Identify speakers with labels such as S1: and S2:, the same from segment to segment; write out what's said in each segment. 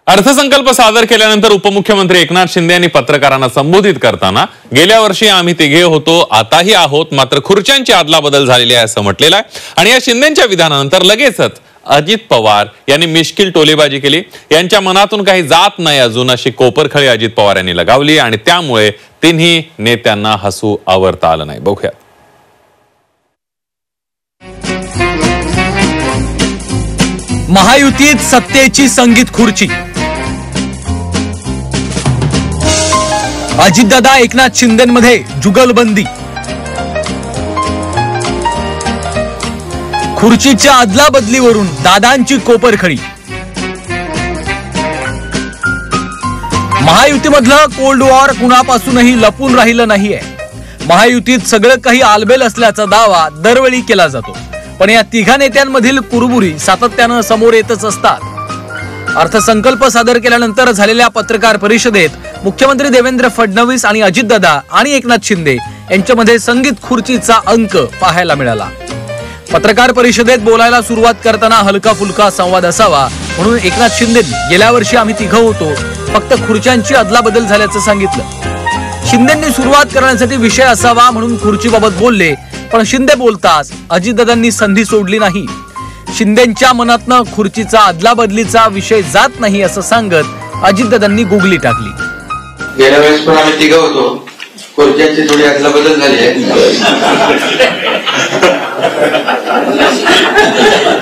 S1: अर्थसंकल्प सादर केल्यानंतर उपमुख्यमंत्री एकनाथ शिंदे यांनी पत्रकारांना संबोधित करताना गेल्या वर्षी आम्ही तिघे होतो आताही आहोत मात्र खुर्च्यांची अदलाबदल झालेली आहे असं म्हटलेलं आहे। आणि या शिंदेंच्या विधानानंतर लगेचच अजित पवार यांनी मिश्किल टोलेबाजी केली। यांच्या मनातून काही जात नाही अजून अशी कोपरखळी अजित पवार यांनी लगावली आणि त्यामुळे तिन्ही नेत्यांना हसू आवरता आलं नाही। बघूया।
S2: महायुतीत सत्तेची संगीत खुर्ची। अजितदादा एकनाथ शिंदेंमध्ये जुगलबंदी। खुर्चीच्या अदलाबदलीवरून दादांची कोपरखळी। महायुतीमधलं कोल्ड वॉर कुणापासूनही लपून राहिलं नाहीये। महायुतीत सगळं काही आलबेल असल्याचा दावा दरवेळी केला जातो, पण या तिघा नेत्यांमधील कुरबुरी सातत्यानं समोर येतच असतात। अर्थसंकल्प सादर केल्यानंतर झालेल्या पत्रकार परिषदेत मुख्यमंत्री देवेंद्र फडणवीस आणि अजितदादा आणि एकनाथ शिंदे यांच्यामध्ये संगीत खुर्चीचा अंक पाहायला मिळाला। पत्रकार परिषदेत बोलायला सुरुवात करताना हलका फुलका संवाद असावा म्हणून एकनाथ शिंदेंनी गेल्या वर्षी आम्ही तिघं होतो, फक्त खुर्च्यांची अदलाबदल झाल्याचं सांगितलं। शिंदेंनी सुरुवात करण्यासाठी विषय असावा म्हणून खुर्चीबाबत बोलले, पण शिंदे बोलताच अजितदादांनी संधी सोडली नाही। शिंदेंच्या मनातनं खुर्चीचा अदलाबदलीचा विषय जात नाही असं सांगत अजितदादांनी गुगली टाकली।
S3: गेल्या वेळेस पण आम्ही तिघं होतो, खुर्च्यांची थोडी अदलाबदल झाली आहे।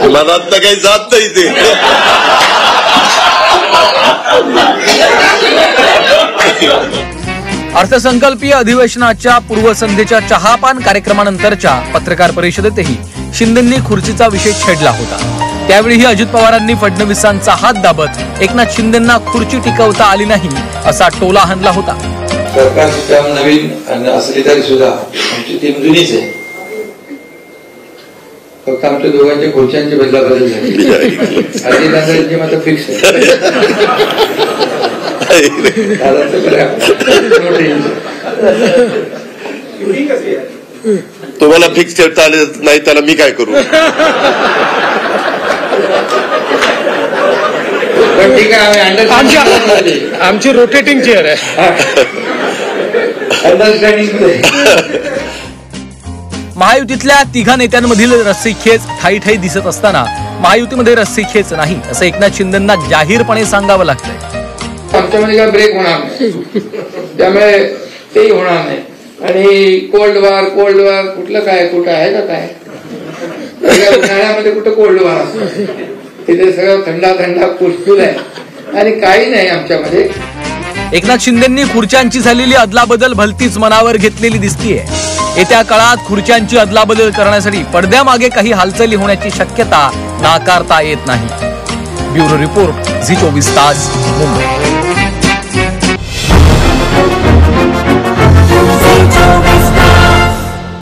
S4: मनात तर काही जात नाही ते।
S2: अर्थसंकल्पीय अधिवेशनाच्या पूर्वसंध्येच्या चहापान कार्यक्रमानंतरच्या पत्रकार परिषदेतही शिंदेंनी खुर्चीचा विषय छेडला होता। त्यावेळीही अजित पवारांनी फडणवीसांचा हात दाबत एकनाथ शिंदेंना खुर्ची टिकवता आली नाही असा टोला हाणला होता।
S3: सरकार सिस्टम नवीन असली तरी सुद्धा आमची टीम जुनीच आहे, फक्त आमच्या दोघांच्या खुर्च्यांची बदलाबदल झाली। अजितदादांची मात्र फिक्स आहे।
S4: तुम्हाला फिक्स ठेवता आले नाही त्याला मी काय करू?
S3: ठीक आहे,
S5: आमची रोटेटिंग चेअर आहे।
S2: महायुतीतल्या तिघा नेत्यांमधील रस्सीखेच ठाई ठाई दिसत असताना महायुतीमध्ये रस्सीखेच नाही असं एकनाथ शिंदेंना जाहीरपणे सांगावं लागतंय।
S3: आमच्यामध्ये काय ब्रेक होणार नाही, त्यामुळे तेही होणार नाही। आणि कोल्ड वॉर कुठलं काय, कुठं आहे का काय? उन्हाळ्यामध्ये कुठं कोल्ड वॉर असतो? तिथे सगळं थंडा कुसकुल आहे आणि काही नाही आमच्यामध्ये।
S2: एकनाथ शिंदेंनी खुर्च्यांची झालेली अदलाबदल भलतीच मनावर घेतलेली दिसतीये। येत्या काळात खुर्च्यांची अदलाबदल करण्यासाठी पडद्यामागे काही हालचाली होण्याची शक्यता नाकारता येत नाही। ब्युरो रिपोर्ट, झी 24 तास, मुंबई।